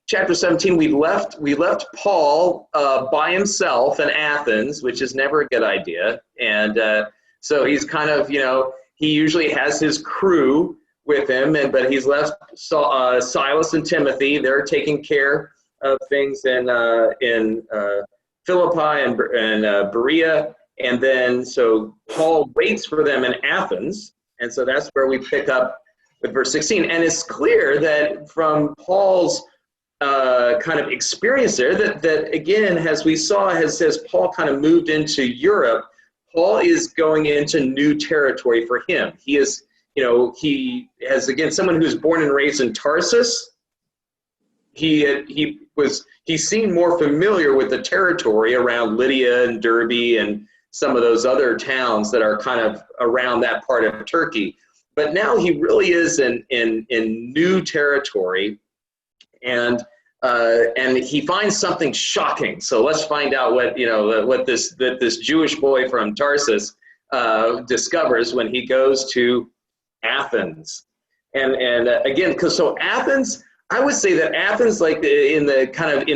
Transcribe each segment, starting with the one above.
chapter 17, we left Paul by himself in Athens, which is never a good idea. And so he's kind of, he usually has his crew with him, but he's left Silas and Timothy. They're taking care of things in Philippi and Berea. And then so Paul waits for them in Athens. And so that's where we pick up with verse 16. And it's clear that from Paul's kind of experience there, that again, as we saw, as Paul kind of moved into Europe, Paul is going into new territory for him. He is, he has, again, someone who's born and raised in Tarsus. He seemed more familiar with the territory around Lydia and Derbe and some of those other towns that are kind of around that part of Turkey. But now he really is in new territory, and he finds something shocking. So let's find out what this Jewish boy from Tarsus discovers when he goes to Athens. And again, because so Athens, I would say that Athens, like in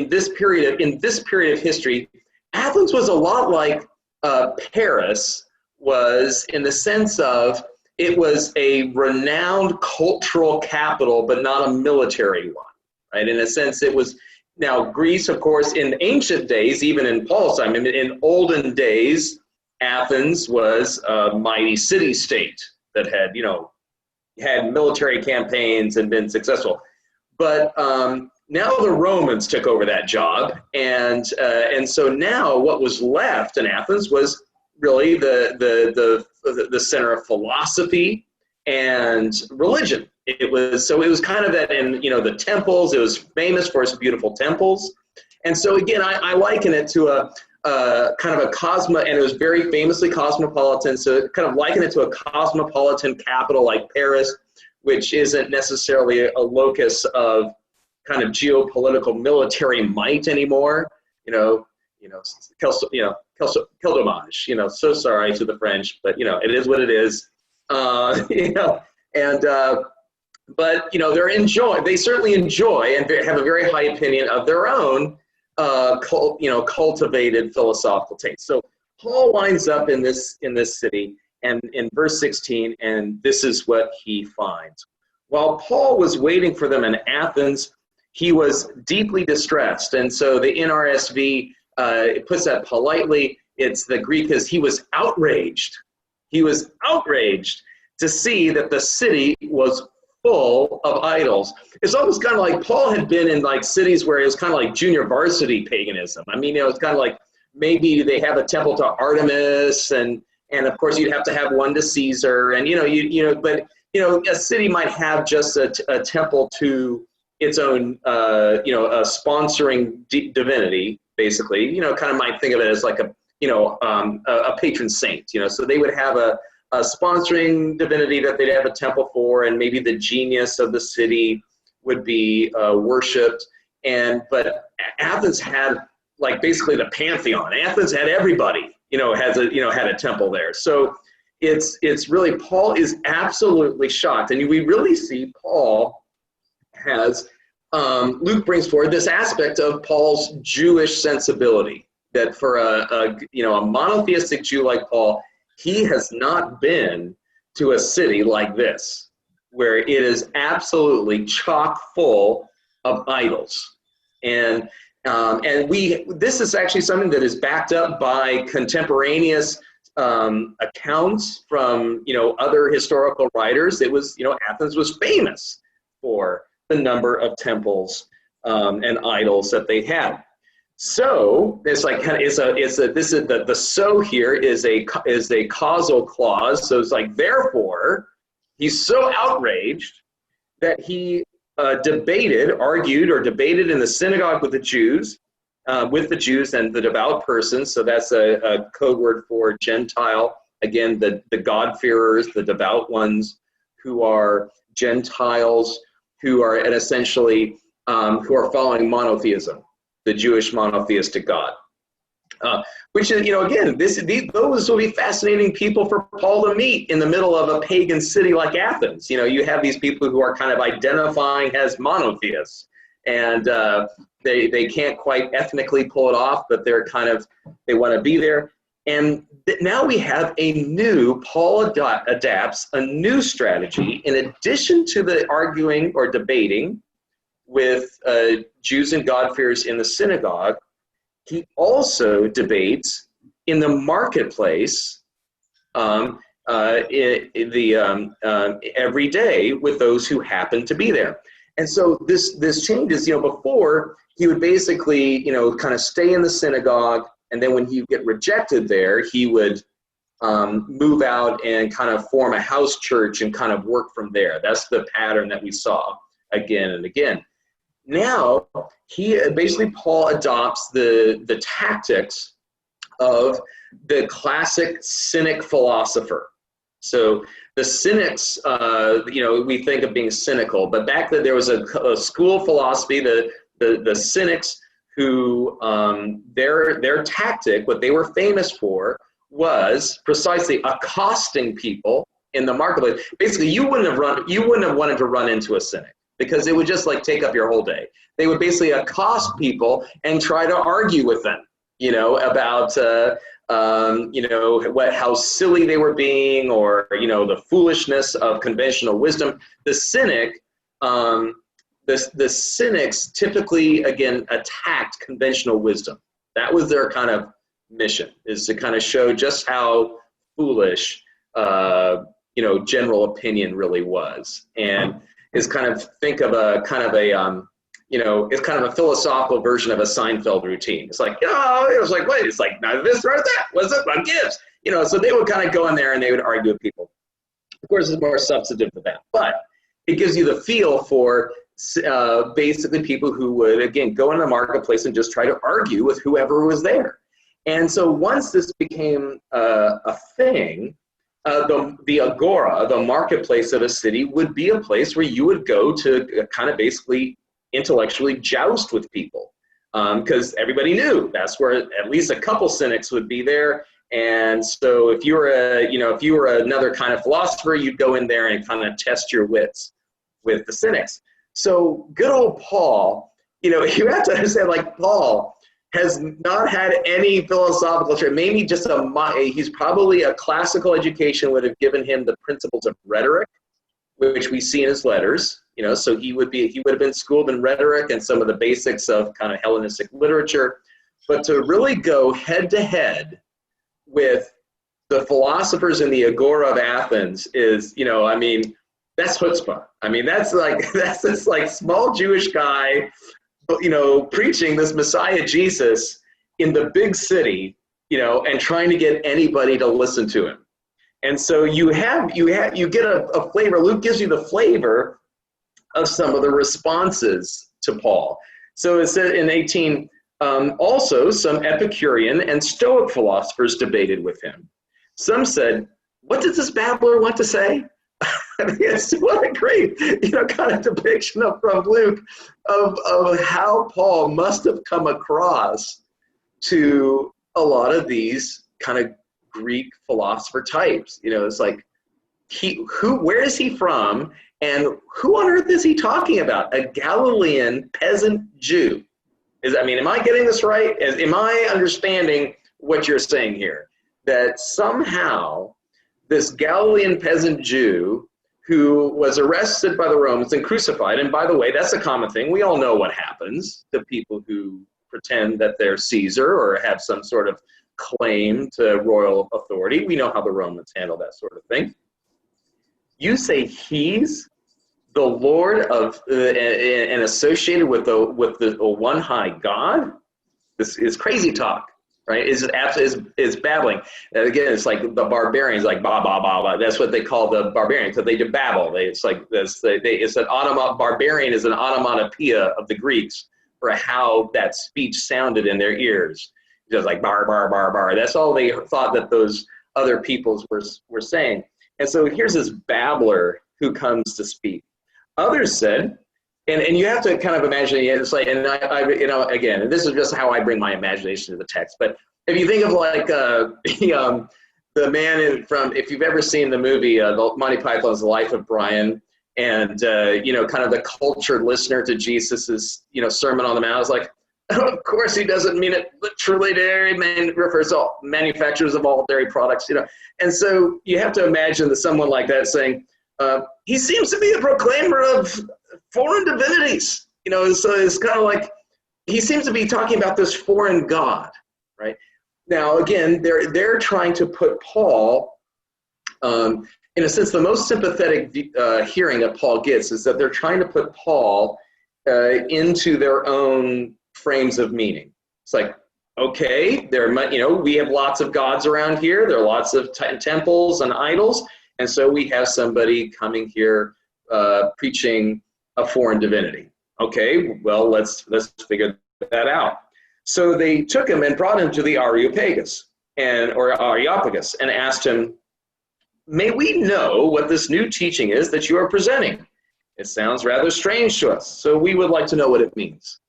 this period of history, Athens was a lot like Paris was, in the sense of it was a renowned cultural capital, but not a military one, right? In a sense, it was. Now, Greece, of course, in ancient days, even in Paul's time, in olden days, Athens was a mighty city-state that had, had military campaigns and been successful. But now the Romans took over that job, and so now what was left in Athens was really the center of philosophy and religion. It was kind of that in the temples. It was famous for its beautiful temples, and so again I liken it to a kind of a and it was very famously cosmopolitan. So kind of liken it to a cosmopolitan capital like Paris, which isn't necessarily a locus of kind of geopolitical military might anymore. Quel dommage. So sorry to the French, but it is what it is. But they certainly enjoy and have a very high opinion of their own cultivated philosophical taste. So Paul winds up in this city, and in verse 16, and this is what he finds. While Paul was waiting for them in Athens, he was deeply distressed. And so the NRSV it puts that politely. It's the Greek is he was outraged. He was outraged to see that the city was full of idols. It's almost kind of like Paul had been in like cities where it was kind of like junior varsity paganism. I mean, it's kind of like maybe they have a temple to Artemis, and of course you'd have to have one to Caesar, and but a city might have just a temple to its own a sponsoring divinity, basically. Kind of might think of it as like a patron saint. So they would have a sponsoring divinity that they'd have a temple for, and maybe the genius of the city would be worshipped. But Athens had like basically the pantheon. Athens had everybody, had a temple there. So it's really, Paul is absolutely shocked, and we really see Paul has Luke brings forward this aspect of Paul's Jewish sensibility, that for a monotheistic Jew like Paul, he has not been to a city like this, where it is absolutely chock full of idols. And this is actually something that is backed up by contemporaneous accounts from other historical writers. It was Athens was famous for the number of temples and idols that they had. So it's like the so here is a causal clause. So it's like, therefore he's so outraged that he argued in the synagogue with the Jews and the devout persons. So that's a code word for Gentile. Again, the God-fearers, the devout ones who are Gentiles, who are essentially who are following monotheism, the Jewish monotheistic God. Which is, again, those will be fascinating people for Paul to meet in the middle of a pagan city like Athens. You have these people who are kind of identifying as monotheists, and they can't quite ethnically pull it off, but they want to be there. And now we have Paul adapts a new strategy. In addition to the arguing or debating with Jews and God-fearers in the synagogue, he also debates in the marketplace every day with those who happen to be there. And so this changes. Before he would basically kind of stay in the synagogue, and then when he would get rejected there, he would move out and kind of form a house church and kind of work from there. That's the pattern that we saw again and again. Now Paul adopts the tactics of the classic cynic philosopher. So the cynics, we think of being cynical, but back then there was a school of philosophy, the cynics, who their tactic, what they were famous for, was precisely accosting people in the marketplace. Basically, you wouldn't have wanted to run into a cynic, because it would just take up your whole day. They would basically accost people and try to argue with them, about how silly they were being, or the foolishness of conventional wisdom. The cynic, the cynics typically again attacked conventional wisdom. That was their kind of mission, is to kind of show just how foolish general opinion really was, and is kind of think of a kind of a it's kind of a philosophical version of a Seinfeld routine. It's like, it was like, wait, it's like neither this nor that. What's up? What gives? So they would kind of go in there and they would argue with people. Of course, it's more substantive than that, but it gives you the feel for basically people who would, again, go in the marketplace and just try to argue with whoever was there. And so once this became a thing, the agora, the marketplace of a city, would be a place where you would go to kind of basically intellectually joust with people, because everybody knew that's where at least a couple cynics would be there. And so if you were another kind of philosopher, you'd go in there and kind of test your wits with the cynics. So good old Paul, you have to understand, Paul has not had any philosophical training. Maybe just he's probably a classical education would have given him the principles of rhetoric, which we see in his letters. So he would have been schooled in rhetoric and some of the basics of kind of Hellenistic literature. But to really go head to head with the philosophers in the Agora of Athens is, that's chutzpah. That's this small Jewish guy, preaching this Messiah Jesus in the big city, and trying to get anybody to listen to him. And so you get a flavor. Luke gives you the flavor of some of the responses to Paul. So it said in 18, also some Epicurean and Stoic philosophers debated with him. Some said, "What does this babbler want to say?" What a great, kind of depiction from Luke of how Paul must have come across to a lot of these kind of Greek philosopher types. It's like, where is he from, and who on earth is he talking about? A Galilean peasant Jew. Am I getting this right? Am I understanding what you're saying here? That somehow this Galilean peasant Jew who was arrested by the Romans and crucified, and by the way, that's a common thing. We all know what happens to people who pretend that they're Caesar or have some sort of claim to royal authority. We know how the Romans handle that sort of thing. You say he's the Lord of and associated with the one high God? This is crazy talk, right? Is babbling. And again, it's like the barbarians, like ba ba ba ba. That's what they call the barbarians, because they do babble. It's like this. Barbarian is an onomatopoeia of the Greeks for how that speech sounded in their ears. Just like bar bar bar bar. That's all they thought that those other peoples were saying. And so here's this babbler who comes to speak. Others said, and you have to kind of imagine, it's like, and I again, and this is just how I bring my imagination to the text. But if you think of the man from, if you've ever seen the movie Monty Python's The Life of Brian, And, kind of the cultured listener to Jesus's, Sermon on the Mount is like, oh, of course he doesn't mean it literally. Dairy refers to all manufacturers of all dairy products, And so you have to imagine that someone like that saying, he seems to be a proclaimer of foreign divinities. So it's kind of like he seems to be talking about this foreign god, right? Now, again, they're trying to put Paul, in a sense, the most sympathetic hearing that Paul gets is that they're trying to put Paul into their own frames of meaning. It's like, okay, we have lots of gods around here. There are lots of temples and idols. And so we have somebody coming here preaching a foreign divinity. Okay, well, let's figure that out. So they took him and brought him to the Areopagus or Areopagus and asked him, may we know what this new teaching is that you are presenting? It sounds rather strange to us, so we would like to know what it means.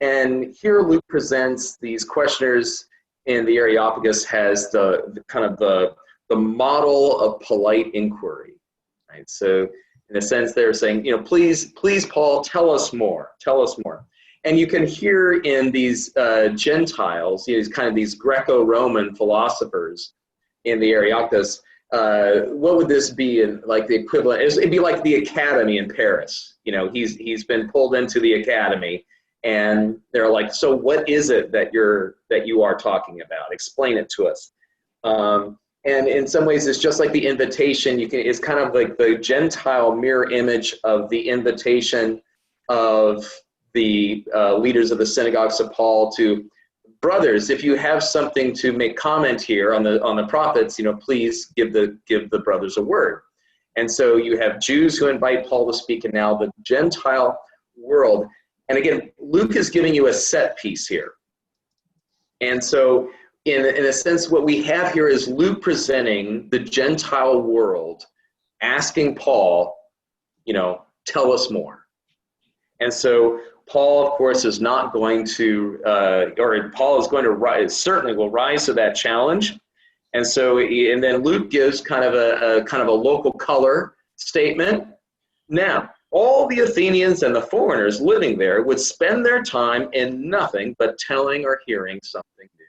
And here Luke presents these questioners in the Areopagus has the model of polite inquiry, right? So in a sense, they're saying, please, Paul, tell us more. And you can hear in these Gentiles, these Greco-Roman philosophers in the Areopagus, what would this be in like the equivalent? It'd be like the academy in Paris. He's been pulled into the academy, and they're like, so what is it that you are talking about? Explain it to us. And in some ways, it's just like the invitation. It's kind of like the Gentile mirror image of the invitation of the leaders of the synagogues of Paul to, brothers, if you have something to make comment here on the prophets, please give the brothers a word. And so you have Jews who invite Paul to speak, and now the Gentile world. And again, Luke is giving you a set piece here. And so in a sense, what we have here is Luke presenting the Gentile world, asking Paul, tell us more. And so Paul, of course, is not going to, Paul is going to rise, certainly will rise to that challenge. And so, and then Luke gives kind of a local color statement. Now, all the Athenians and the foreigners living there would spend their time in nothing but telling or hearing something new.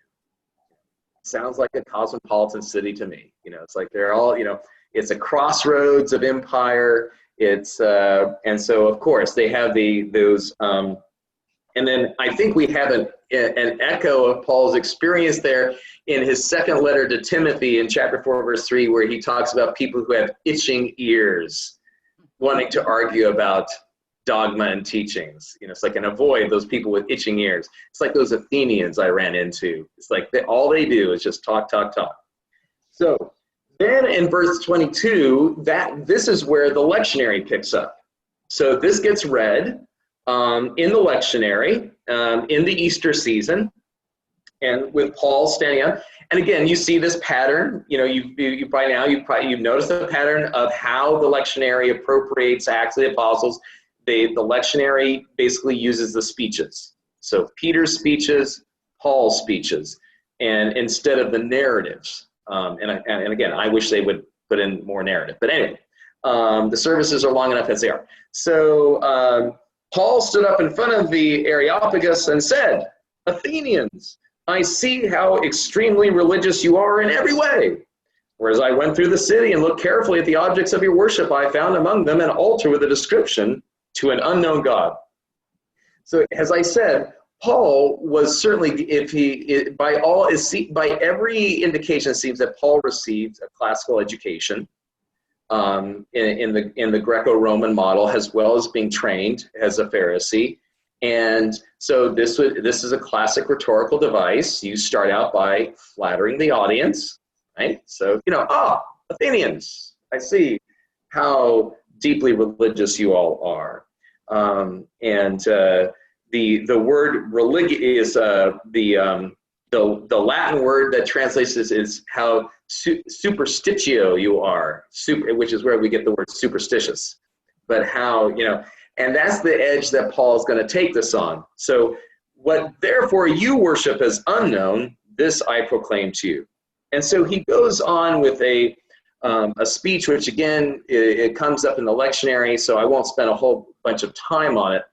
Sounds like a cosmopolitan city to me. It's like they're all, it's a crossroads of empire. It's and so of course they have those and then I think we have an echo of Paul's experience there in his second letter to Timothy in chapter 4 verse 3, where he talks about people who have itching ears wanting to argue about dogma and teachings. It's like, and avoid those people with itching ears. It's like those Athenians I ran into. It's like all they do is just talk. So then in verse 22, this is where the lectionary picks up. So this gets read in the lectionary in the Easter season, and with Paul standing up. And again, you see this pattern. You by now you've noticed the pattern of how the lectionary appropriates Acts of the Apostles. The lectionary basically uses the speeches. So Peter's speeches, Paul's speeches, and instead of the narratives. And again, I wish they would put in more narrative. But anyway, the services are long enough as they are. So Paul stood up in front of the Areopagus and said, Athenians, I see how extremely religious you are in every way. Whereas I went through the city and looked carefully at the objects of your worship, I found among them an altar with a description to an unknown God. So as I said, Paul was certainly, by every indication, it seems that Paul received a classical education in the Greco-Roman model, as well as being trained as a Pharisee. And so this is a classic rhetorical device. You start out by flattering the audience, right? So, Athenians, I see how deeply religious you all are. The word religious is the Latin word that translates this is how superstitio you are, which is where we get the word superstitious. But how, and that's the edge that Paul is going to take this on. So what therefore you worship as unknown, this I proclaim to you. And so he goes on with a a speech, which again, it comes up in the lectionary, so I won't spend a whole bunch of time on it.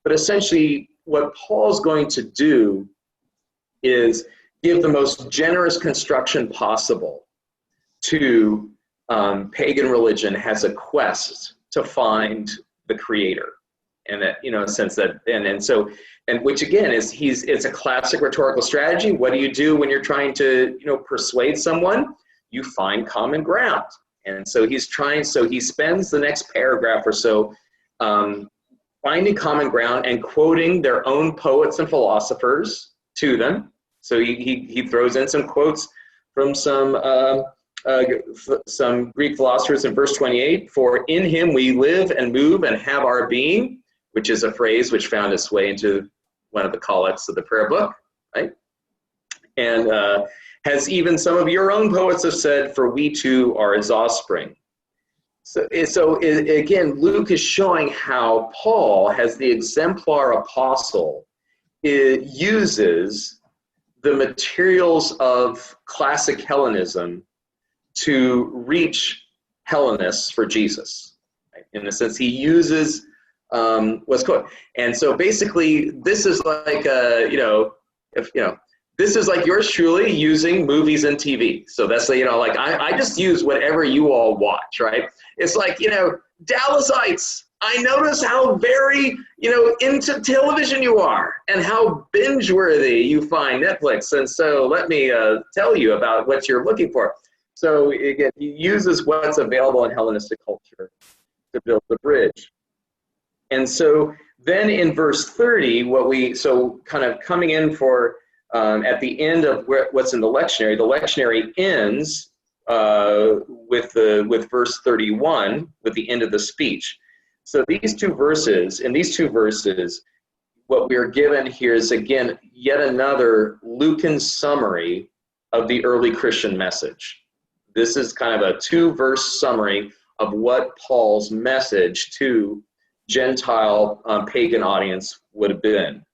But essentially, what Paul's going to do is give the most generous construction possible to pagan religion as a quest to find the creator. And that, in a sense that, and which again is, it's a classic rhetorical strategy. What do you do when you're trying to, persuade someone? You find common ground. And so he spends the next paragraph or so finding common ground and quoting their own poets and philosophers to them. So he throws in some quotes from some Greek philosophers in verse 28. For in him we live and move and have our being, which is a phrase which found its way into one of the collects of the prayer book, right? And has even some of your own poets have said, for we too are his offspring. So again, Luke is showing how Paul, as the exemplar apostle, uses the materials of classic Hellenism to reach Hellenists for Jesus. Right? In a sense, he uses what's called, and so basically, this is like this is like yours truly using movies and TV. So that's like I just use whatever you all watch, right? It's like Dallasites. I notice how very, into television you are and how binge-worthy you find Netflix. And so let me tell you about what you're looking for. So again, he uses what's available in Hellenistic culture to build the bridge. And so then in verse 30, kind of coming in for, at the end of what's in the lectionary ends with verse 31, with the end of the speech. So in these two verses, what we're given here is, again, yet another Lucan summary of the early Christian message. This is kind of a 2-verse summary of what Paul's message to Gentile pagan audience would have been.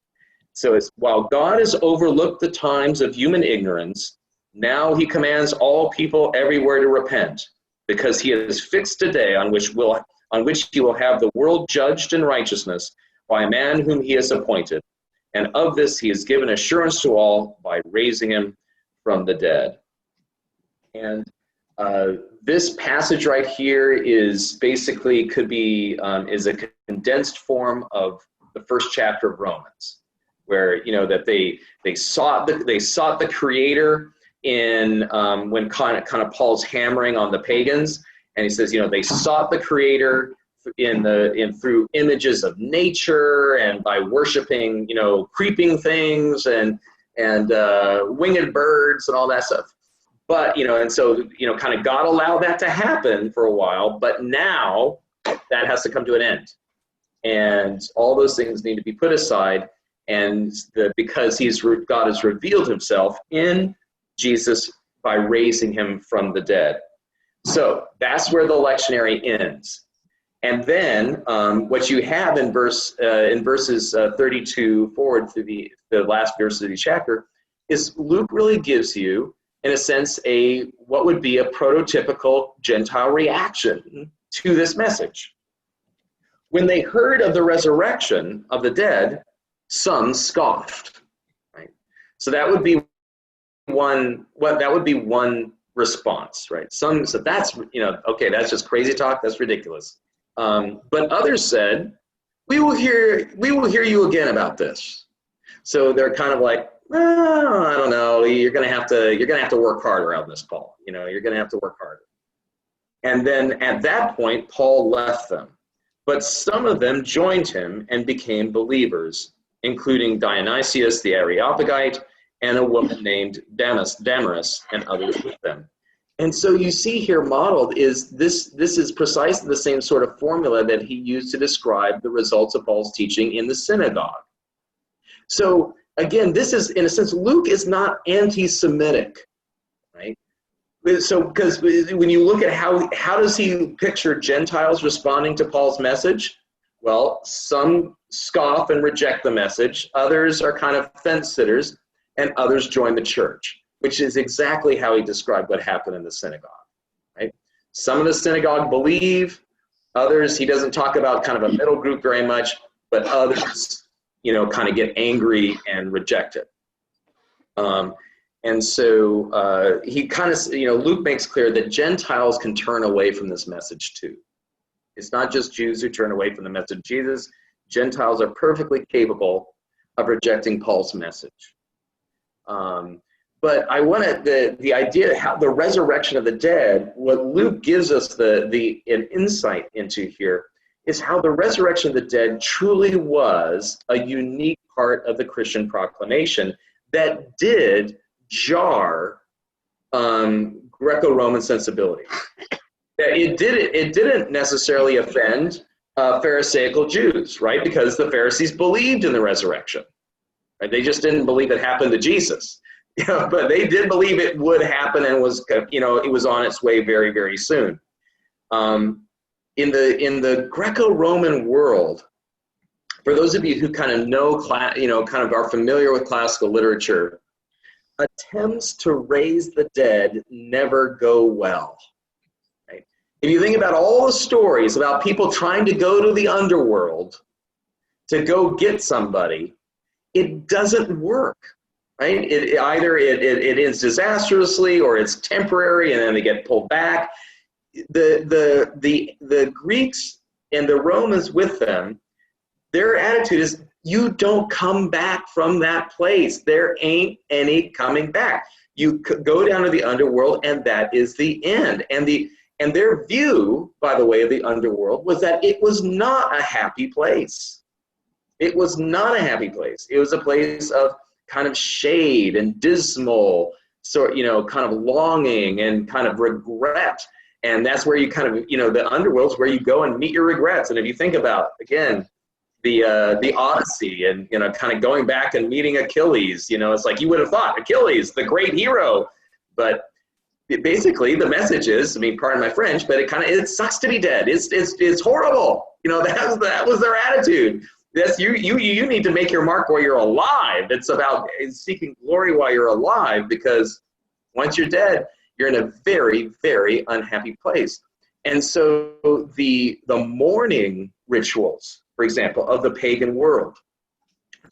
So it's, while God has overlooked the times of human ignorance, now he commands all people everywhere to repent, because he has fixed a day on which he will have the world judged in righteousness by a man whom he has appointed. And of this he has given assurance to all by raising him from the dead. And this passage right here is basically is a condensed form of the first chapter of Romans, where that they sought the Creator in when kind of Paul's hammering on the pagans. And he says, they sought the Creator through images of nature and by worshiping, creeping things and winged birds and all that stuff. But, and so, kind of God allowed that to happen for a while, but now that has to come to an end. And all those things need to be put aside, and because God has revealed himself in Jesus by raising him from the dead. So that's where the lectionary ends. And then what you have in verses 32 forward through the last verse of the chapter is Luke really gives you, in a sense, what would be a prototypical Gentile reaction to this message. When they heard of the resurrection of the dead, some scoffed. Right? So that would be one response, right? Some said, that's, okay, that's just crazy talk, that's ridiculous. But others said, we will hear you again about this. So they're kind of like, well, I don't know, you're gonna have to work harder on this, Paul. You're gonna have to work harder. And then at that point, Paul left them. But some of them joined him and became believers, including Dionysius the Areopagite and a woman named Damaris and others with them. And so you see here modeled is this is precisely the same sort of formula that he used to describe the results of Paul's teaching in the synagogue. So again, this is, in a sense, Luke is not anti-Semitic, right? So because when you look at how does he picture Gentiles responding to Paul's message? Well, some scoff and reject the message. Others are kind of fence sitters, and others join the church, which is exactly how he described what happened in the synagogue, right? Some of the synagogue believe, others he doesn't talk about, kind of a middle group very much, but others, kind of get angry and reject it. And so he kind of, Luke makes clear that Gentiles can turn away from this message too. It's not just Jews who turn away from the message of Jesus. Gentiles are perfectly capable of rejecting Paul's message. But I wanted the idea of how the resurrection of the dead, what Luke gives us an insight into here, is how the resurrection of the dead truly was a unique part of the Christian proclamation that did jar Greco-Roman sensibility. It didn't necessarily offend Pharisaical Jews, right? Because the Pharisees believed in the resurrection. Right? They just didn't believe it happened to Jesus. But they did believe it would happen, and was, it was on its way very, very soon. In the Greco-Roman world, for those of you who kind of know, kind of are familiar with classical literature, attempts to raise the dead never go well. Right? If you think about all the stories about people trying to go to the underworld to go get somebody, it doesn't work. Right? Either it ends disastrously, or it's temporary and then they get pulled back. The Greeks and the Romans with them, their attitude is, you don't come back from that place. There ain't any coming back. You go down to the underworld, and that is the end. And their view, by the way, of the underworld was that it was not a happy place. It was not a happy place. It was a place of kind of shade and dismal, kind of longing and kind of regret. And that's where you kind of, the underworld's where you go and meet your regrets. And if you think about, again, the Odyssey and, kind of going back and meeting Achilles, it's like you would have thought Achilles, the great hero. But basically the message is, pardon my French, but it sucks to be dead. It's horrible. That was their attitude. Yes, you need to make your mark while you're alive. It's about seeking glory while you're alive, because once you're dead, you're in a very, very unhappy place. And so the mourning rituals, for example, of the pagan world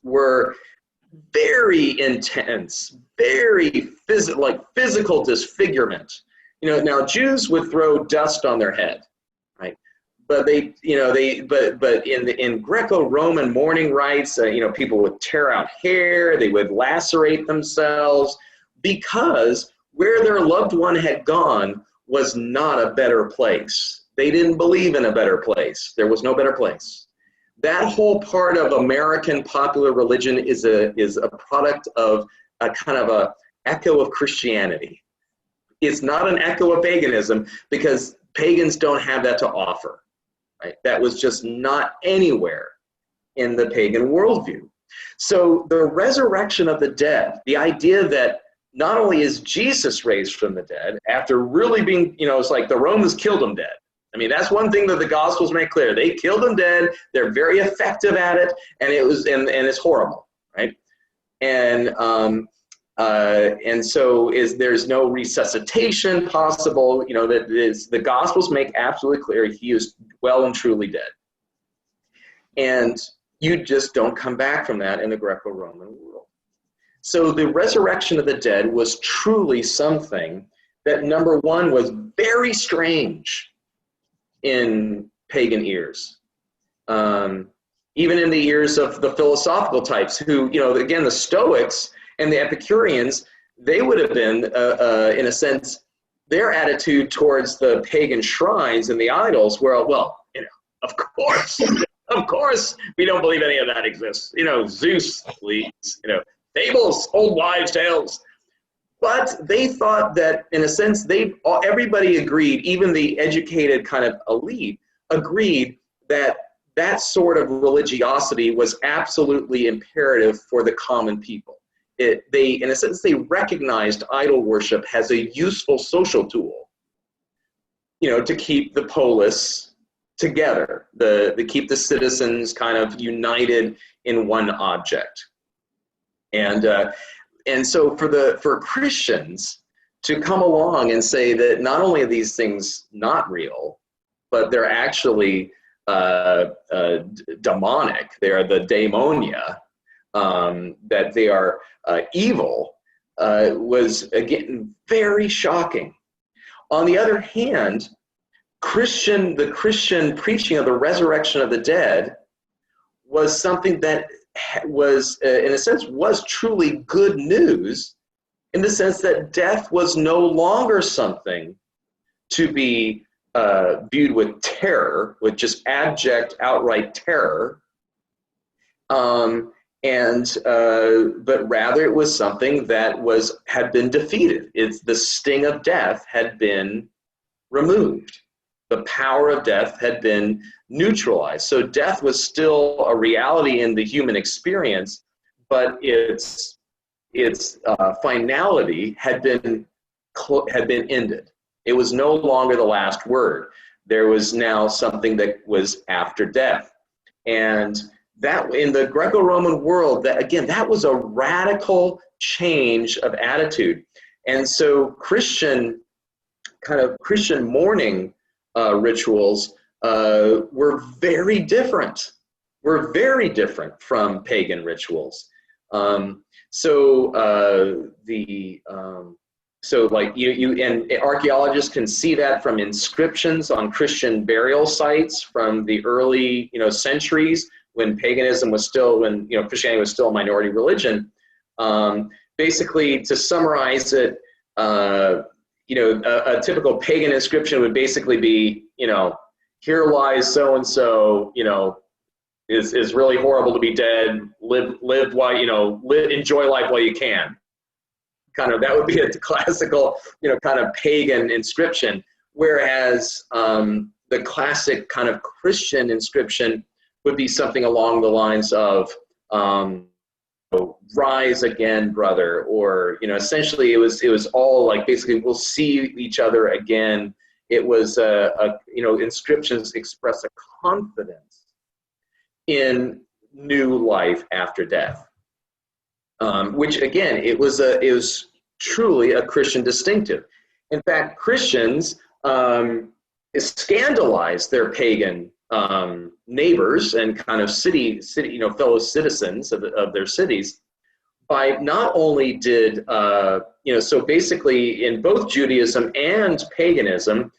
were very intense, very physical disfigurement. Now Jews would throw dust on their head, right? But in Greco-Roman mourning rites, people would tear out hair, they would lacerate themselves, because where their loved one had gone was not a better place. They didn't believe in a better place. There was no better place. That whole part of American popular religion is a product of a kind of a echo of Christianity. It's not an echo of paganism, because pagans don't have that to offer. Right? That was just not anywhere in the pagan worldview. So the resurrection of the dead, the idea that not only is Jesus raised from the dead, after really being, it's like the Romans killed him dead. That's one thing that the Gospels make clear. They killed him dead. They're very effective at it, and it's horrible, right? And so there's no resuscitation possible. The Gospels make absolutely clear he is well and truly dead. And you just don't come back from that in the Greco-Roman world. So the resurrection of the dead was truly something that, number one, was very strange in pagan ears. Even in the ears of the philosophical types who, again, the Stoics and the Epicureans, they would have been, in a sense, their attitude towards the pagan shrines and the idols were, of course, we don't believe any of that exists. Zeus, please, fables, old wives' tales. But they thought that, in a sense, everybody agreed, even the educated kind of elite agreed that that sort of religiosity was absolutely imperative for the common people. In a sense, they recognized idol worship as a useful social tool, to keep the polis together, to keep the citizens kind of united in one object. And so for Christians to come along and say that not only are these things not real, but they're actually demonic. They are the daemonia, that they are evil, was, again, very shocking. On the other hand, the Christian preaching of the resurrection of the dead was something that was, in a sense, was truly good news, in the sense that death was no longer something to be viewed with terror, with just abject, outright terror, but rather it was something that had been defeated. The sting of death had been removed. The power of death had been neutralized. So death was still a reality in the human experience, but its finality had been ended. It was no longer the last word. There was now something that was after death. And that, in the Greco-Roman world, that was a radical change of attitude. And so Christian mourning rituals were very different. From pagan rituals. So like and archaeologists can see that from inscriptions on Christian burial sites from the early, centuries, when paganism was still, Christianity was still a minority religion. Basically, to summarize it, a typical pagan inscription would basically be, here lies so-and-so, is really horrible to be dead, live while, enjoy life while you can. That would be a classical, kind of pagan inscription. Whereas the classic kind of Christian inscription would be something along the lines of, rise again, brother, or, essentially it was all like, basically, we'll see each other again. It was, inscriptions express a confidence in new life after death. Which again, it was truly a Christian distinctive. In fact, Christians scandalized their pagan neighbors and kind of city, fellow citizens of their cities by not only did, so basically in both Judaism and paganism,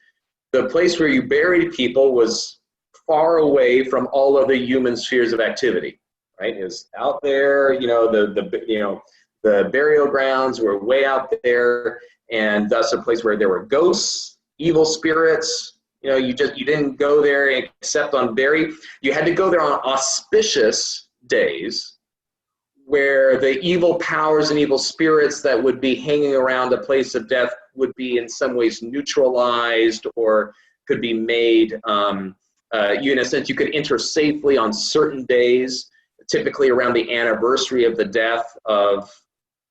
the place where you buried people was far away from all other human spheres of activity. Right, it was out there. The burial grounds were way out there, and thus a place where there were ghosts, evil spirits. You didn't go there except you had to go there on auspicious days, where the evil powers and evil spirits that would be hanging around a place of death would be in some ways neutralized, or could be made. In a sense, you could enter safely on certain days, typically around the anniversary of the death of,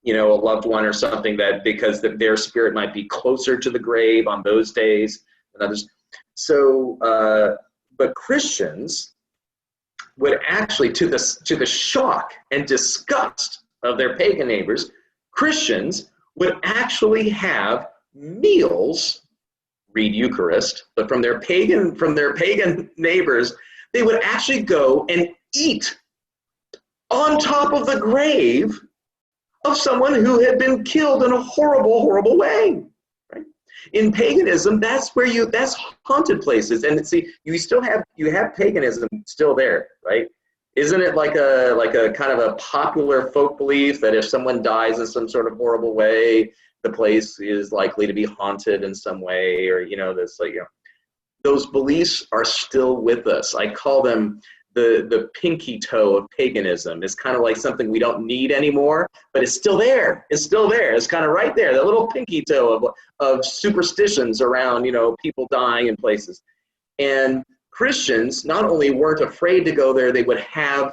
a loved one or something, because their spirit might be closer to the grave on those days than others. So, but Christians would actually, to the shock and disgust of their pagan neighbors, Christians would actually have meals, read Eucharist, but from their pagan neighbors, they would actually go and eat on top of the grave of someone who had been killed in a horrible, horrible way. Right? In paganism, that's haunted places, and see, you have paganism still there, right? Isn't it like a kind of a popular folk belief that if someone dies in some sort of horrible way, the place is likely to be haunted in some way, or those beliefs are still with us. I call them the pinky toe of paganism. It's kind of like something we don't need anymore, but it's still there. It's still there. It's kind of right there, that little pinky toe of superstitions around, people dying in places. And Christians not only weren't afraid to go there, they would have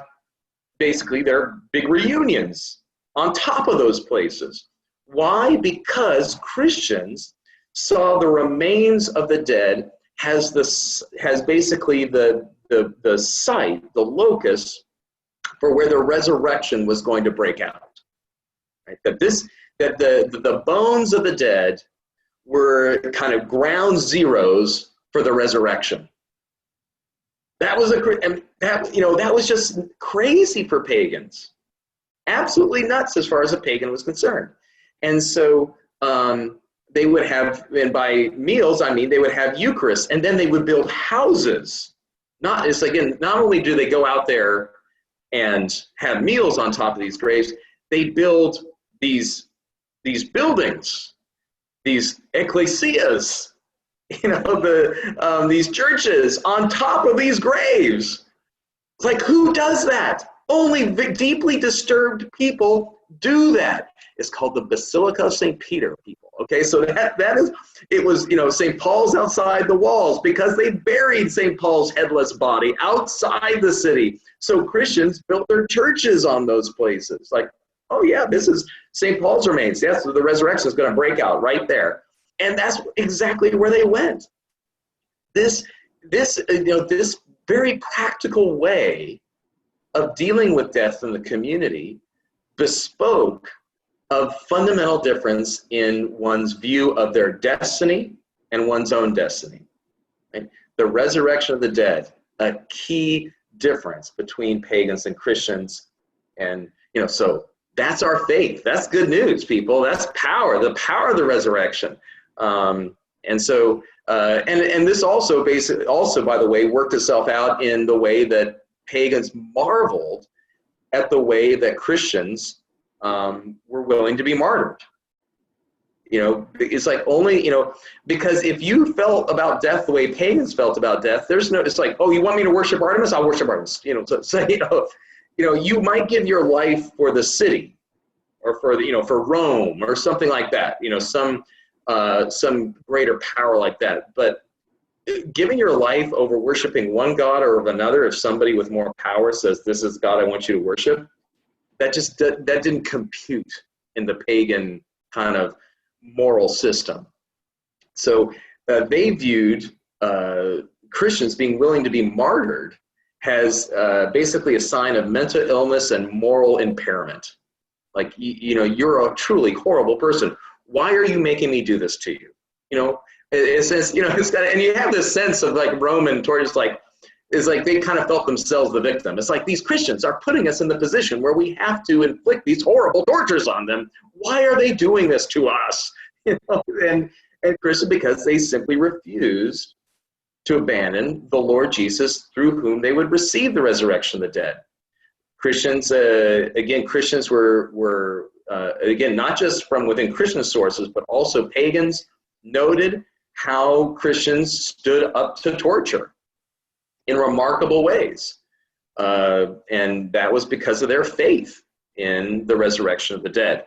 basically their big reunions on top of those places. Why? Because Christians saw the remains of the dead has basically the site, the locus for where the resurrection was going to break out. Right? That the bones of the dead were kind of ground zeros for the resurrection. That was that was just crazy for pagans. Absolutely nuts as far as a pagan was concerned. And so they would have, and by meals, I mean they would have Eucharist, and then they would build houses. Not only do they go out there and have meals on top of these graves, they build these buildings, these ecclesias, these churches on top of these graves. It's like, who does that? Only deeply disturbed people do that. It's called the Basilica of St. Peter, people. Okay, so it was, St. Paul's outside the walls because they buried St. Paul's headless body outside the city. So Christians built their churches on those places. Like, oh yeah, this is St. Paul's remains. Yes, the resurrection is going to break out right there. And that's exactly where they went. This very practical way of dealing with death in the community bespoke a fundamental difference in one's view of their destiny and one's own destiny. Right? The resurrection of the dead, a key difference between pagans and Christians. And, so that's our faith. That's good news, people. That's power, the power of the resurrection. And so, and this also by the way, worked itself out in the way that pagans marveled at the way that Christians were willing to be martyred. It's like only, because if you felt about death the way pagans felt about death, it's like, oh, you want me to worship Artemis? I'll worship Artemis. You might give your life for the city or for Rome or something like that, some greater power like that. But giving your life over worshiping one God or another, if somebody with more power says, this is God I want you to worship, that didn't compute in the pagan kind of moral system. So they viewed Christians being willing to be martyred as basically a sign of mental illness and moral impairment. Like, you're a truly horrible person. Why are you making me do this to you? It says, and you have this sense of like Roman tortures, it's like they kind of felt themselves the victim. It's like these Christians are putting us in the position where we have to inflict these horrible tortures on them. Why are they doing this to us? And Christians, because they simply refused to abandon the Lord Jesus through whom they would receive the resurrection of the dead. Christians, Christians were again, not just from within Christian sources, but also pagans noted how Christians stood up to torture in remarkable ways. And that was because of their faith in the resurrection of the dead.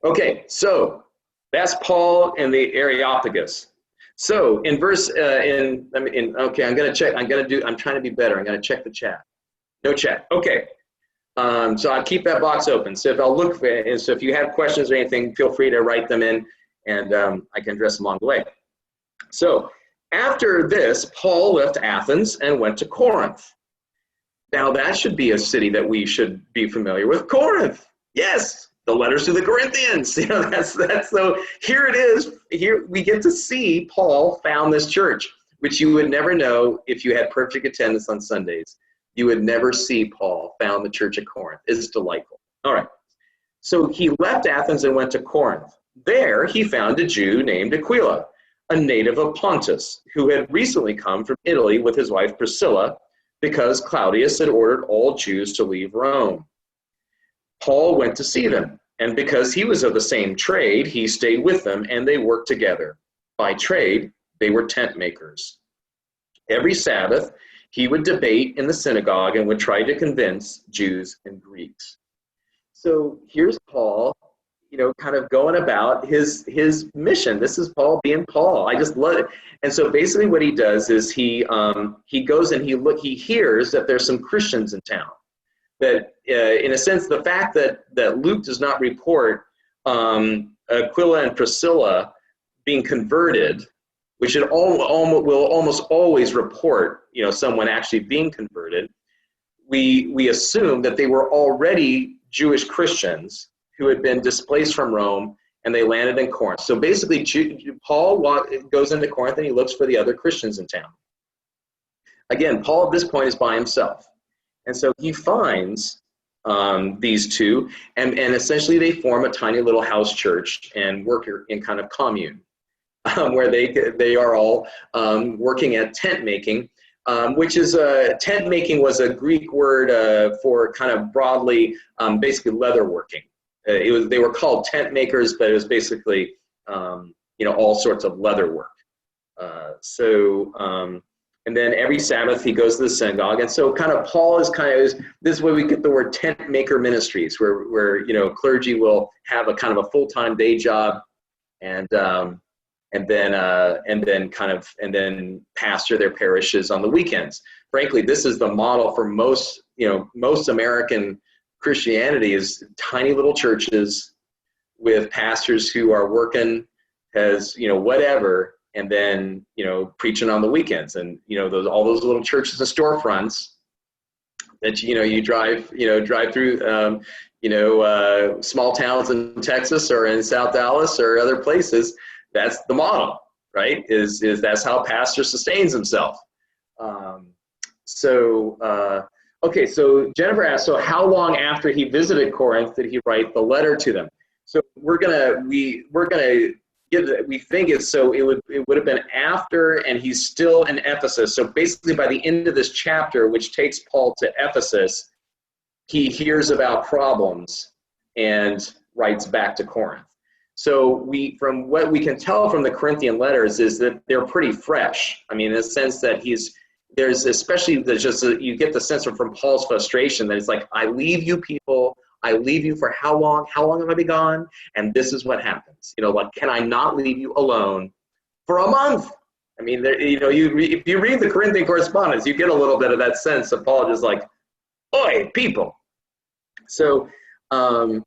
Okay, so that's Paul and the Areopagus. So in verse, okay, I'm going to check, I'm trying to be better. I'm going to check the chat. No chat. Okay. So I'll keep that box open. So if you have questions or anything, feel free to write them in, and I can address them along the way. So after this, Paul left Athens and went to Corinth. Now that should be a city that we should be familiar with. Corinth, yes, the letters to the Corinthians. So here it is. Here we get to see Paul found this church, which you would never know if you had perfect attendance on Sundays. You would never see Paul found the church at Corinth. It's delightful. All right. So he left Athens and went to Corinth. There he found a Jew named Aquila, a native of Pontus, who had recently come from Italy with his wife Priscilla, because Claudius had ordered all Jews to leave Rome. Paul went to see them, and because he was of the same trade, he stayed with them, and they worked together. By trade, they were tent makers. Every Sabbath, he would debate in the synagogue and would try to convince Jews and Greeks. So here's Paul, kind of going about his mission. This is Paul being Paul. I just love it. And so basically what he does is he goes and he hears that there's some Christians in town. That in a sense, the fact that Luke does not report Aquila and Priscilla being converted, which it will almost always report, someone actually being converted. We assume that they were already Jewish Christians who had been displaced from Rome and they landed in Corinth. So basically, Paul goes into Corinth and he looks for the other Christians in town. Again, Paul at this point is by himself. And so he finds these two, and essentially they form a tiny little house church and work in kind of commune, where they are all working at tent making, which is tent making was a Greek word for kind of broadly basically leather working. They were called tent makers, but it was basically all sorts of leather work. And then every Sabbath he goes to the synagogue, and so kind of Paul is this is where we get the word tent maker ministries, where clergy will have a kind of a full-time day job, and then pastor their parishes on the weekends. Frankly, this is the model for most American Christianity, is tiny little churches with pastors who are working as whatever, and then preaching on the weekends, and all those little churches and storefronts that you drive through small towns in Texas or in South Dallas or other places. That's the model, right? Is that's how a pastor sustains himself. Okay, so Jennifer asked, so how long after he visited Corinth did he write the letter to them? So we think it would have been after, and he's still in Ephesus. So basically by the end of this chapter, which takes Paul to Ephesus, he hears about problems and writes back to Corinth. So from what we can tell from the Corinthian letters is that they're pretty fresh. I mean, in the sense that you get the sense from Paul's frustration that it's like, I leave you people, I leave you for how long? How long have I been gone? And this is what happens. Can I not leave you alone for a month? I mean, if you read the Corinthian correspondence, you get a little bit of that sense of Paul just like, oi, people. So they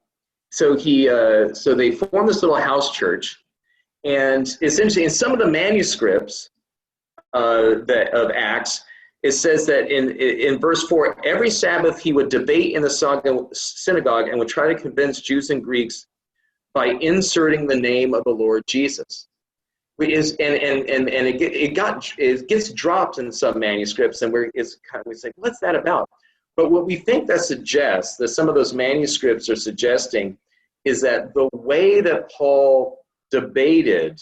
form this little house church, and essentially in some of the manuscripts of Acts, it says that in verse 4, every Sabbath he would debate in the synagogue and would try to convince Jews and Greeks by inserting the name of the Lord Jesus. It gets dropped in some manuscripts, and we say, what's that about? But what we think that suggests, that some of those manuscripts are suggesting, is that the way that Paul debated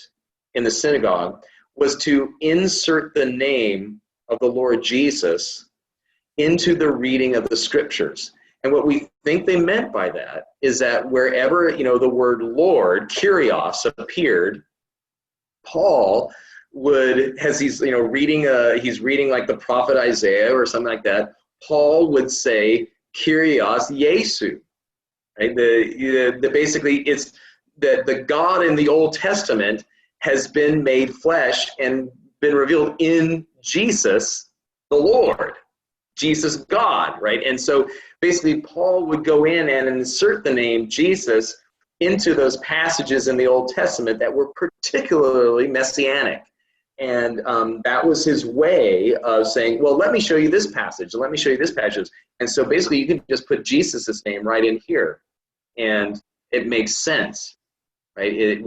in the synagogue was to insert the name of the Lord Jesus into the reading of the scriptures. And what we think they meant by that is that wherever the word Lord, Kyrios, appeared, Paul would, as he's reading like the prophet Isaiah or something like that, Paul would say Kyrios Jesu. Right? Basically it's that the God in the Old Testament has been made flesh and been revealed in Jesus, the Lord, Jesus God, right? And so basically Paul would go in and insert the name Jesus into those passages in the Old Testament that were particularly messianic. And that was his way of saying, well, let me show you this passage, and let me show you this passage. And so basically you can just put Jesus' name right in here, and it makes sense, right?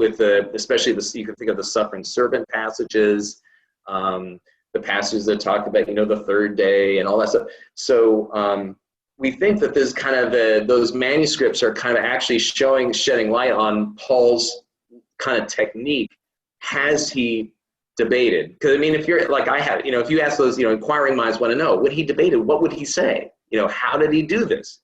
Especially you can think of the suffering servant passages, the passages that talk about, the third day and all that stuff. So we think that this kind of, those manuscripts are kind of actually shedding light on Paul's kind of technique. Has he debated? Because I mean, if you're like I have, if you ask those, inquiring minds want to know, when he debated, what would he say? How did he do this?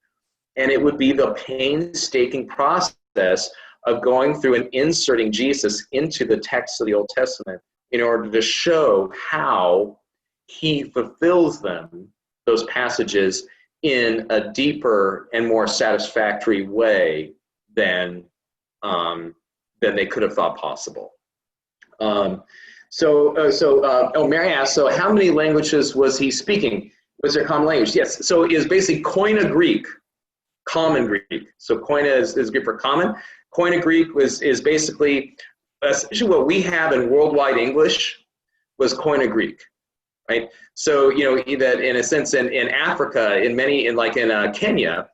And it would be the painstaking process of going through and inserting Jesus into the text of the Old Testament in order to show how he fulfills those passages in a deeper and more satisfactory way than they could have thought possible. Mary asked, so how many languages was he speaking? Was there common language? Yes. So it is basically Koine Greek, common Greek. So Koine is Greek for common. Koine Greek is basically essentially what we have in worldwide English was Koine Greek, right? So that in a sense in Africa, in Kenya,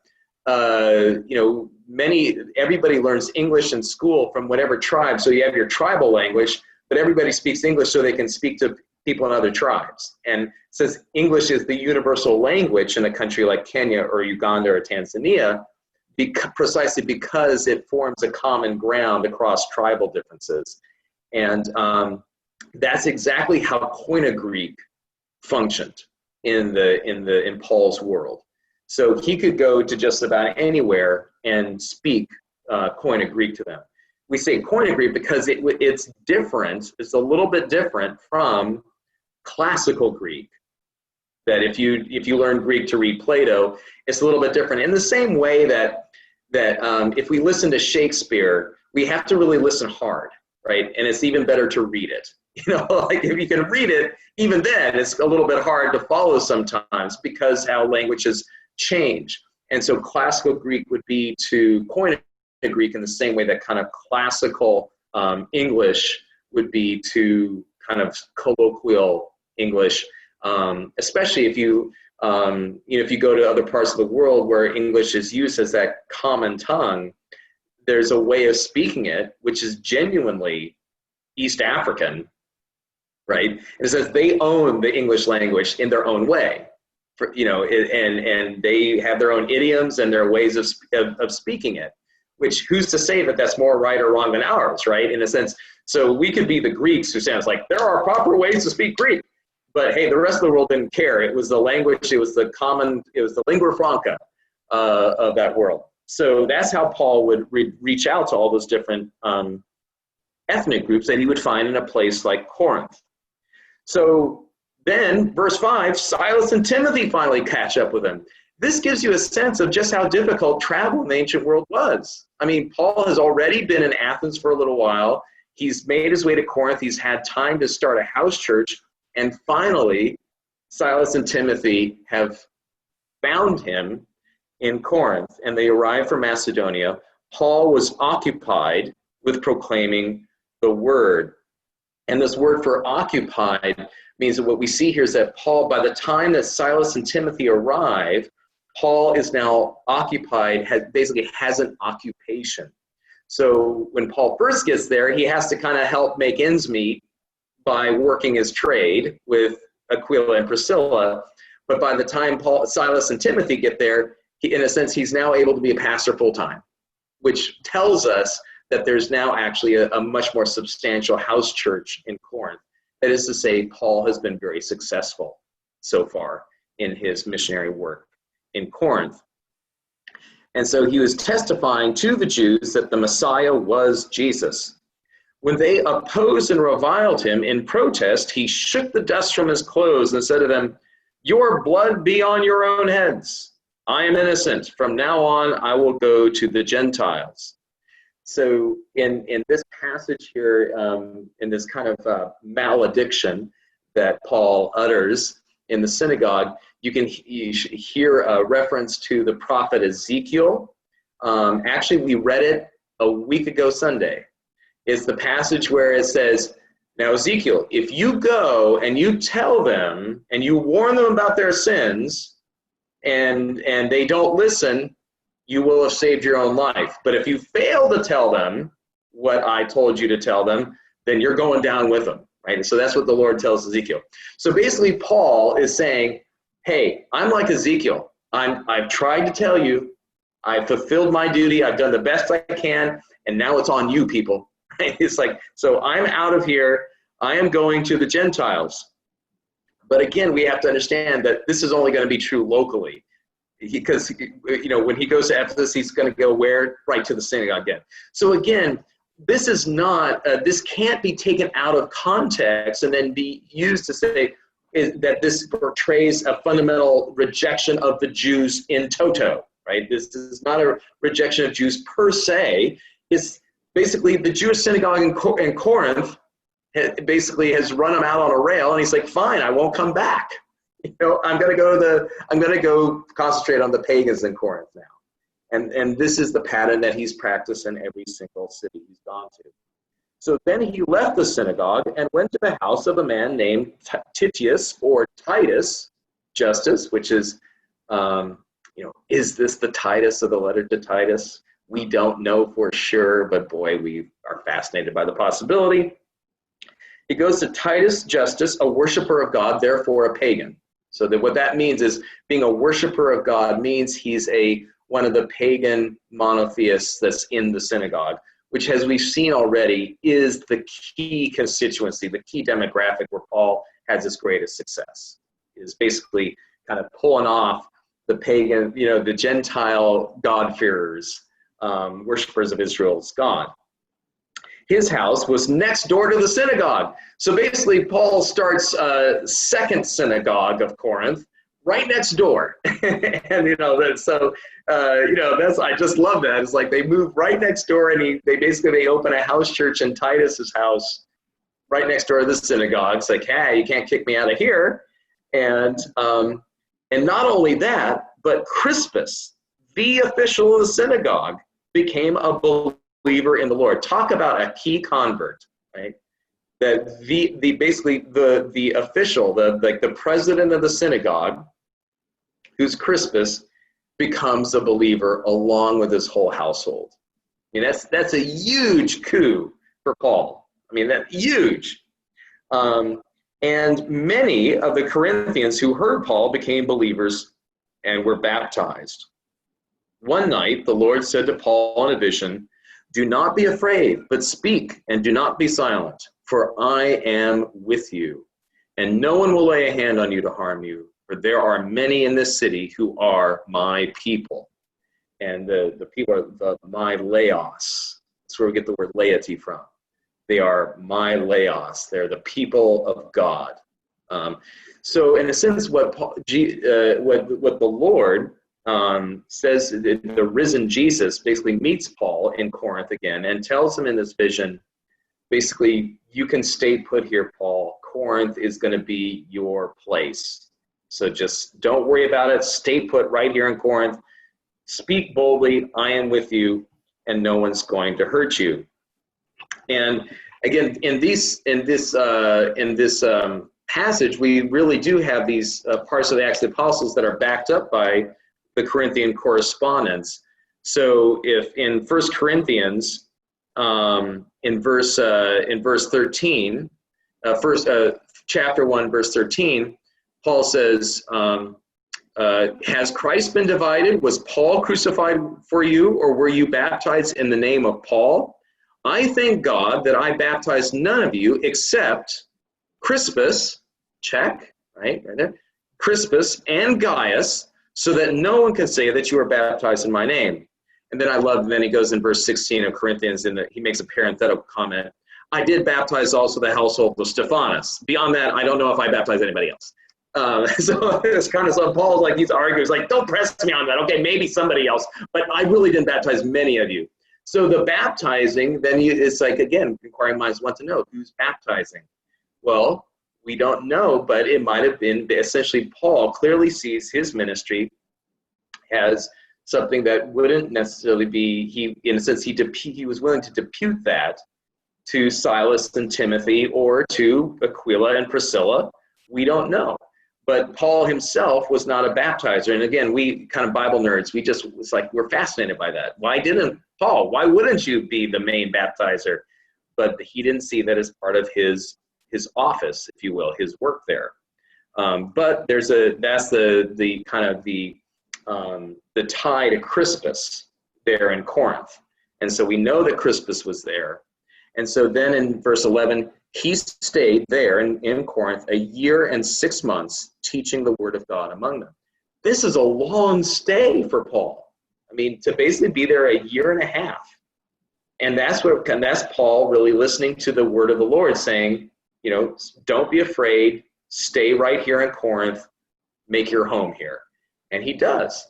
everybody learns English in school from whatever tribe. So you have your tribal language, but everybody speaks English so they can speak to people in other tribes. And since English is the universal language in a country like Kenya or Uganda or Tanzania, precisely because it forms a common ground across tribal differences. And that's exactly how Koine Greek functioned in Paul's world. So he could go to just about anywhere and speak Koine Greek to them. We say Koine Greek because it's different. It's a little bit different from classical Greek. That if you learn Greek to read Plato, it's a little bit different. In the same way that if we listen to Shakespeare, we have to really listen hard, right? And it's even better to read it. Like if you can read it, even then it's a little bit hard to follow sometimes because how languages change. And so classical Greek would be to Koine Greek in the same way that kind of classical English would be to kind of colloquial English, especially if you go to other parts of the world where English is used as that common tongue. There's a way of speaking it which is genuinely East African, right? And it says they own the English language in their own way, and they have their own idioms and their ways of speaking it. Which who's to say that that's more right or wrong than ours, right? In a sense, so we could be the Greeks who sounds like there are proper ways to speak Greek, but hey, the rest of the world didn't care. It was the language, it was the lingua franca of that world. So that's how Paul would reach out to all those different ethnic groups that he would find in a place like Corinth. So then, verse 5, Silas and Timothy finally catch up with him. This gives you a sense of just how difficult travel in the ancient world was. I mean, Paul has already been in Athens for a little while. He's made his way to Corinth. He's had time to start a house church. And finally, Silas and Timothy have found him in Corinth, and they arrived from Macedonia. Paul was occupied with proclaiming the word. And this word for occupied means that what we see here is that Paul, by the time that Silas and Timothy arrive, Paul is now occupied, basically has an occupation. So when Paul first gets there, he has to kind of help make ends meet by working his trade with Aquila and Priscilla. But by the time Silas and Timothy get there, in a sense, he's now able to be a pastor full-time, which tells us that there's now actually a much more substantial house church in Corinth. That is to say, Paul has been very successful so far in his missionary work in Corinth. And so he was testifying to the Jews that the Messiah was Jesus. When they opposed and reviled him in protest, he shook the dust from his clothes and said to them, "Your blood be on your own heads. I am innocent. From now on, I will go to the Gentiles." So in this passage here, in this kind of malediction that Paul utters in the synagogue, you hear a reference to the prophet Ezekiel. Actually, we read it a week ago Sunday. It's the passage where it says, "Now Ezekiel, if you go and you tell them and you warn them about their sins and they don't listen, you will have saved your own life. But if you fail to tell them what I told you to tell them, then you're going down with them." Right? And so that's what the Lord tells Ezekiel. So basically, Paul is saying, hey, I'm like Ezekiel. I've tried to tell you. I've fulfilled my duty. I've done the best I can. And now it's on you, people. Right? It's like, so I'm out of here. I am going to the Gentiles. But again, we have to understand that this is only going to be true locally. Because, when he goes to Ephesus, he's going to go where? Right to the synagogue again. So again, this is not, this can't be taken out of context and then be used to say that this portrays a fundamental rejection of the Jews in toto, right? This is not a rejection of Jews per se. It's basically the Jewish synagogue in Corinth basically has run him out on a rail, and he's like, fine, I won't come back. I'm going to go concentrate on the pagans in Corinth now. And this is the pattern that he's practiced in every single city he's gone to. So then he left the synagogue and went to the house of a man named Titius or Titus Justus, which is, is this the Titus of the letter to Titus? We don't know for sure, but boy, we are fascinated by the possibility. It goes to Titus Justus, a worshiper of God, therefore a pagan. So that what that means is being a worshiper of God means he's one of the pagan monotheists that's in the synagogue, which, as we've seen already, is the key constituency, the key demographic where Paul has his greatest success, is basically kind of pulling off the pagan, the Gentile God-fearers, worshipers of Israel's God. His house was next door to the synagogue. So basically, Paul starts a second synagogue of Corinth right next door. And, I just love that. It's like they move right next door, and they open a house church in Titus's house right next door to the synagogue. It's like, hey, you can't kick me out of here. And not only that, but Crispus, the official of the synagogue, became a believer in the Lord. Talk about a key convert, right? That the official, the president of the synagogue, who's Crispus, becomes a believer along with his whole household. I mean, that's a huge coup for Paul. I mean, that's huge. And many of the Corinthians who heard Paul became believers and were baptized. One night, the Lord said to Paul in a vision, "Do not be afraid, but speak and do not be silent, for I am with you, and no one will lay a hand on you to harm you, for there are many in this city who are my people." And the people are my laos. That's where we get the word laity from. They are my laos. They're the people of God. So in a sense, what the Lord says, the risen Jesus basically meets Paul in Corinth again and tells him in this vision, basically, you can stay put here, Paul. Corinth is going to be your place. So just don't worry about it. Stay put right here in Corinth. Speak boldly. I am with you, and no one's going to hurt you. And again, in this passage, we really do have these parts of the Acts of the Apostles that are backed up by the Corinthian correspondence. So if in 1 Corinthians, in verse 13, chapter 1, verse 13, Paul says, has Christ been divided? Was Paul crucified for you, or were you baptized in the name of Paul? I thank God that I baptized none of you except Crispus, check, right there, Crispus and Gaius, so that no one can say that you are baptized in my name. And then he goes in verse 16 of Corinthians, and he makes a parenthetical comment. I did baptize also the household of Stephanas. Beyond that, I don't know if I baptized anybody else. So it's kind of, so Paul's like, he's arguing, he's like, don't press me on that. Okay, maybe somebody else, but I really didn't baptize many of you. So the baptizing, then it's like, again, inquiring minds want to know who's baptizing. Well, we don't know, but it might have been essentially Paul clearly sees his ministry as something that wouldn't necessarily be, in a sense, he was willing to depute that to Silas and Timothy or to Aquila and Priscilla. We don't know. But Paul himself was not a baptizer. And again, we kind of Bible nerds, it's like we're fascinated by that. Why wouldn't you be the main baptizer? But he didn't see that as part of his office, if you will, his work there. But that's the kind of the tie to Crispus there in Corinth. And so we know that Crispus was there. And so then in verse 11, he stayed there in Corinth 1 year and 6 months, teaching the word of God among them. This is a long stay for Paul. I mean, to basically be there 1.5 years. And that's Paul really listening to the word of the Lord saying, don't be afraid, stay right here in Corinth, make your home here. And he does.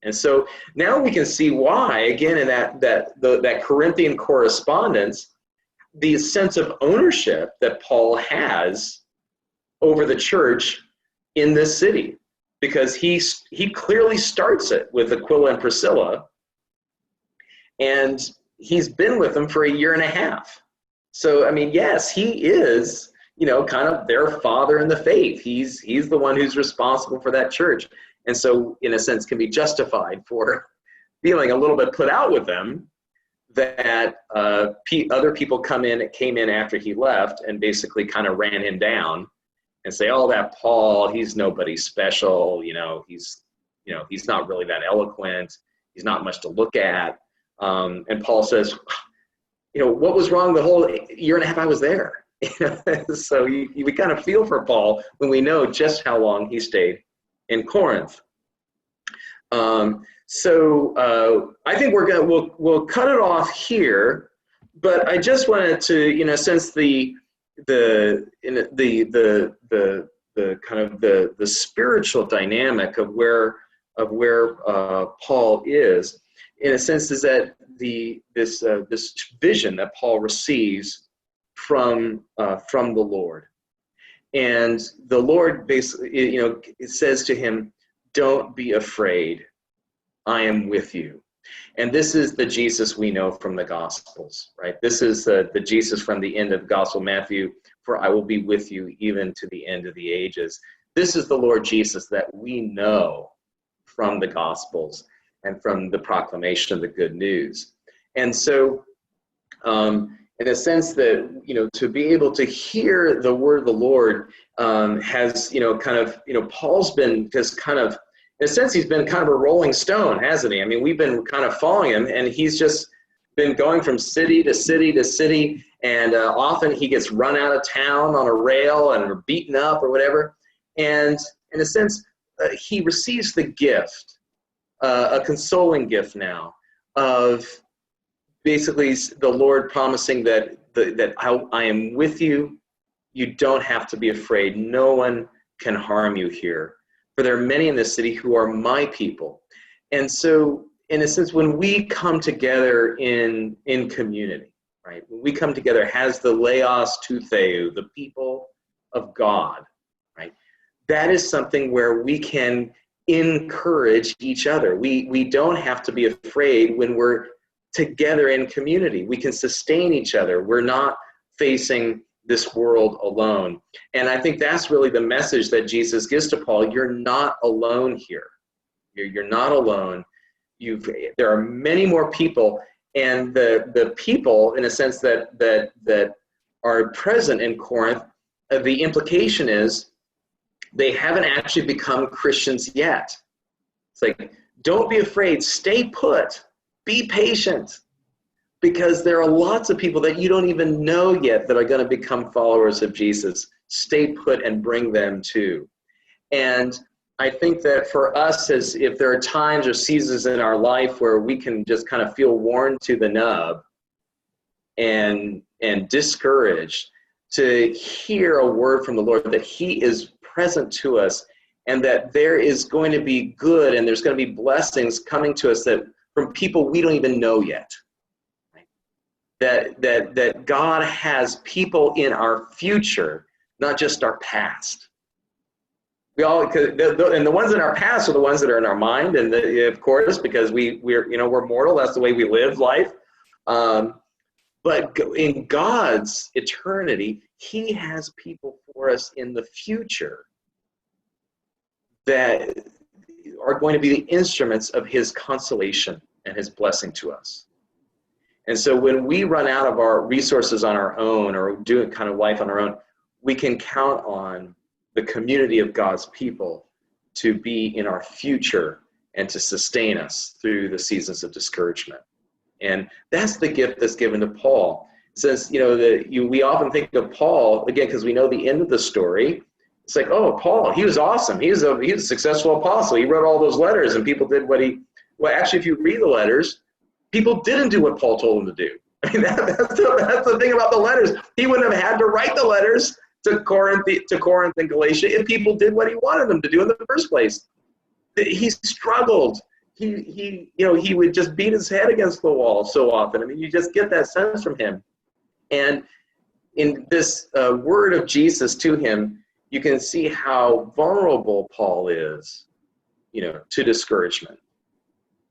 And so now we can see why, again, in that Corinthian correspondence, the sense of ownership that Paul has over the church in this city, because he clearly starts it with Aquila and Priscilla, and he's been with them for 1.5 years. So, I mean, yes, he is, kind of their father in the faith. He's the one who's responsible for that church. And so, in a sense, can be justified for, feeling a little bit put out with them that other people came in after he left and basically kind of ran him down and say, oh, that Paul, he's nobody special, he's not really that eloquent, he's not much to look at. And Paul says, what was wrong the whole year and a half I was there? So we kind of feel for Paul when we know just how long he stayed in Corinth. So I think we'll cut it off here, but I just wanted to, since the kind of the spiritual dynamic of where Paul is, in a sense, is that this vision that Paul receives from the Lord, and the Lord basically, it says to him, "Don't be afraid. I am with you." And this is the Jesus we know from the Gospels, right? This is the Jesus from the end of the Gospel of Matthew, "For I will be with you even to the end of the ages." This is the Lord Jesus that we know from the Gospels and from the proclamation of the good news. And so, in a sense that, to be able to hear the word of the Lord has, Paul's been just kind of, in a sense, he's been kind of a rolling stone, hasn't he? I mean, we've been kind of following him, and he's just been going from city to city to city, and often he gets run out of town on a rail and beaten up or whatever. And in a sense, he receives the gift, a consoling gift now, of basically the Lord promising that I am with you. You don't have to be afraid. No one can harm you here. For there are many in this city who are my people. And so, in a sense, when we come together in community, right? When we come together as the Laos to Theou, the people of God, right? That is something where we can encourage each other. We don't have to be afraid when we're together in community. We can sustain each other. We're not facing this world alone. And I think that's really the message that Jesus gives to Paul. You're not alone here. You're not alone. There are many more people, and the people, in a sense, that are present in Corinth, the implication is they haven't actually become Christians yet. It's like, don't be afraid, stay put, be patient, because there are lots of people that you don't even know yet that are going to become followers of Jesus. Stay put and bring them too. And I think that for us, as if there are times or seasons in our life where we can just kind of feel worn to the nub and discouraged, to hear a word from the Lord that he is present to us, and that there is going to be good and there's going to be blessings coming to us that from people we don't even know yet. That God has people in our future, not just our past. We all, and the ones in our past are the ones that are in our mind, and of course, because we're mortal. That's the way we live life. But in God's eternity, he has people for us in the future that are going to be the instruments of his consolation and his blessing to us. And so when we run out of our resources on our own, or do kind of life on our own, we can count on the community of God's people to be in our future and to sustain us through the seasons of discouragement. And that's the gift that's given to Paul. Since we often think of Paul, again, because we know the end of the story. It's like, oh, Paul, he was awesome. He was a successful apostle. He wrote all those letters, and people did actually, if you read the letters, people didn't do what Paul told them to do. I mean, that's the thing about the letters. He wouldn't have had to write the letters to Corinth and Galatia if people did what he wanted them to do in the first place. He struggled. He would just beat his head against the wall so often. I mean, you just get that sense from him. And in this word of Jesus to him, you can see how vulnerable Paul is, to discouragement.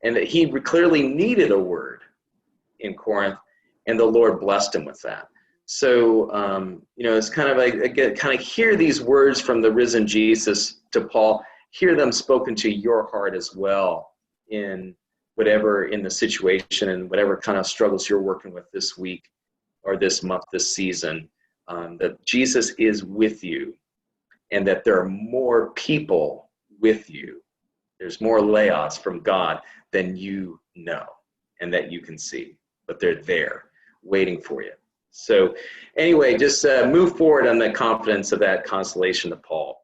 And that he clearly needed a word in Corinth, and the Lord blessed him with that. So, it's kind of like, again, kind of hear these words from the risen Jesus to Paul, hear them spoken to your heart as well in whatever in the situation and whatever kind of struggles you're working with this week or this month, this season, that Jesus is with you, and that there are more people with you. There's more laos from God than you know and that you can see, but they're there waiting for you. So anyway, just move forward on the confidence of that consolation of Paul.